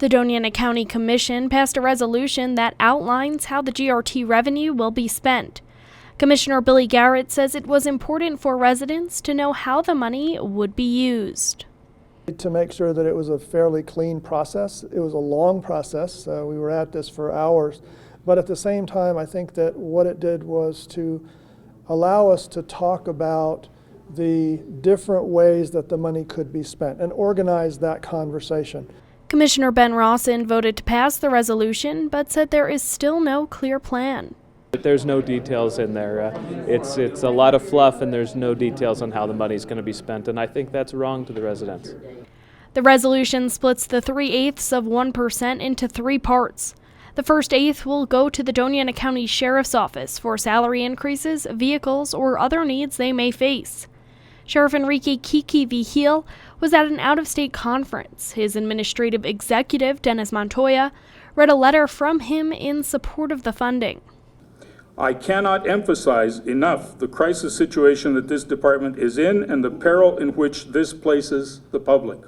The Doña Ana County Commission passed a resolution that outlines how the GRT revenue will be spent. Commissioner Billy Garret says it was important for residents to know how the money would be used. To make sure that it was a fairly clean process. It was a long process. We were at this for hours. But at the same time, I think that what it did was to allow us to talk about the different ways that the money could be spent and organize that conversation. Commissioner Ben Rawson voted to pass the resolution, but said there is still no clear plan. There's no details in there. It's a lot of fluff, and there's no details on how the money's going to be spent, and I think that's wrong to the residents. The resolution splits the 3/8 of 1% into 3 parts. The first eighth will go to the Doña Ana County Sheriff's Office for salary increases, vehicles, or other needs they may face. Sheriff Enrique Kiki Vigil was at an out-of-state conference. His administrative executive, Dennis Montoya, read a letter from him in support of the funding. I cannot emphasize enough the crisis situation that this department is in and the peril in which this places the public.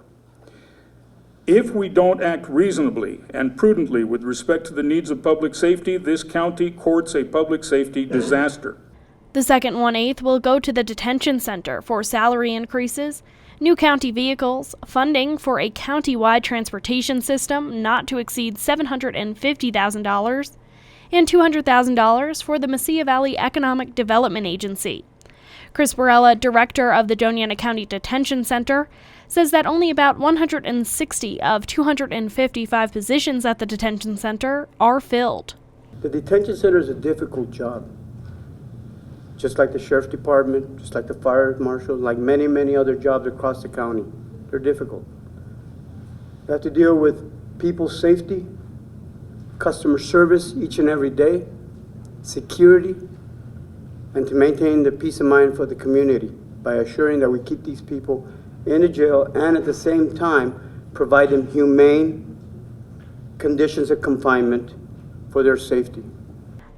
If we don't act reasonably and prudently with respect to the needs of public safety, this county courts a public safety disaster. The second 1/8 will go to the detention center for salary increases, new county vehicles, funding for a county-wide transportation system not to exceed $750,000, and $200,000 for the Mesilla Valley Economic Development Agency. Chris Barella, director of the Doña Ana County Detention Center, says that only about 160 of 255 positions at the detention center are filled. The detention center is a difficult job. Just like the sheriff's department, just like the fire marshal, like many, many other jobs across the county. They're difficult. You have to deal with people's safety, customer service each and every day, security, and to maintain the peace of mind for the community by assuring that we keep these people in the jail and at the same time provide them humane conditions of confinement for their safety.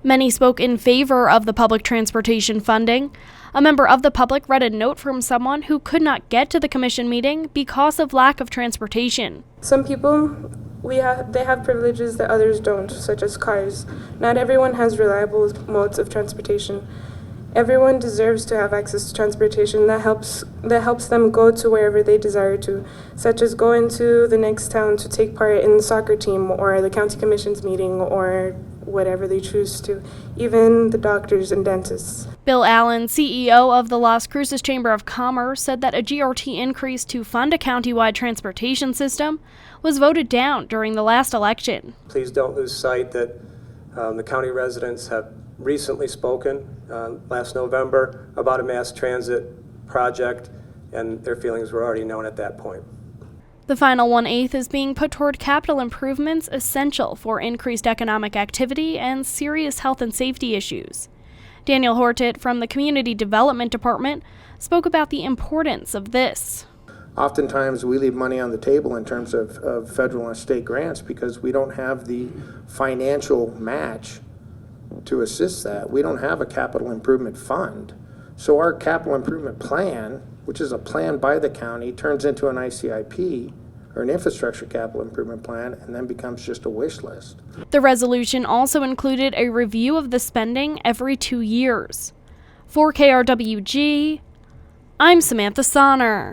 Many spoke in favor of the public transportation funding. A member of the public read a note from someone who could not get to the commission meeting because of lack of transportation. Some people, they have privileges that others don't, such as cars. Not everyone has reliable modes of transportation. Everyone deserves to have access to transportation that helps them go to wherever they desire to, such as going to the next town to take part in the soccer team or the county commission's meeting or whatever they choose to, even the doctors and dentists. Bill Allen, CEO of the Las Cruces Chamber of Commerce, said that a GRT increase to fund a countywide transportation system was voted down during the last election. Please don't lose sight that the county residents have recently spoken last November about a mass transit project, and their feelings were already known at that point. The final 1/8 is being put toward capital improvements essential for increased economic activity and serious health and safety issues. Daniel Hortet from the Community Development Department spoke about the importance of this. Oftentimes we leave money on the table in terms of federal and state grants because we don't have the financial match to assist that. We don't have a capital improvement fund. So our capital improvement plan, which is a plan by the county, turns into an ICIP or an infrastructure capital improvement plan and then becomes just a wish list. The resolution also included a review of the spending every 2 years. For KRWG, I'm Samantha Sonner.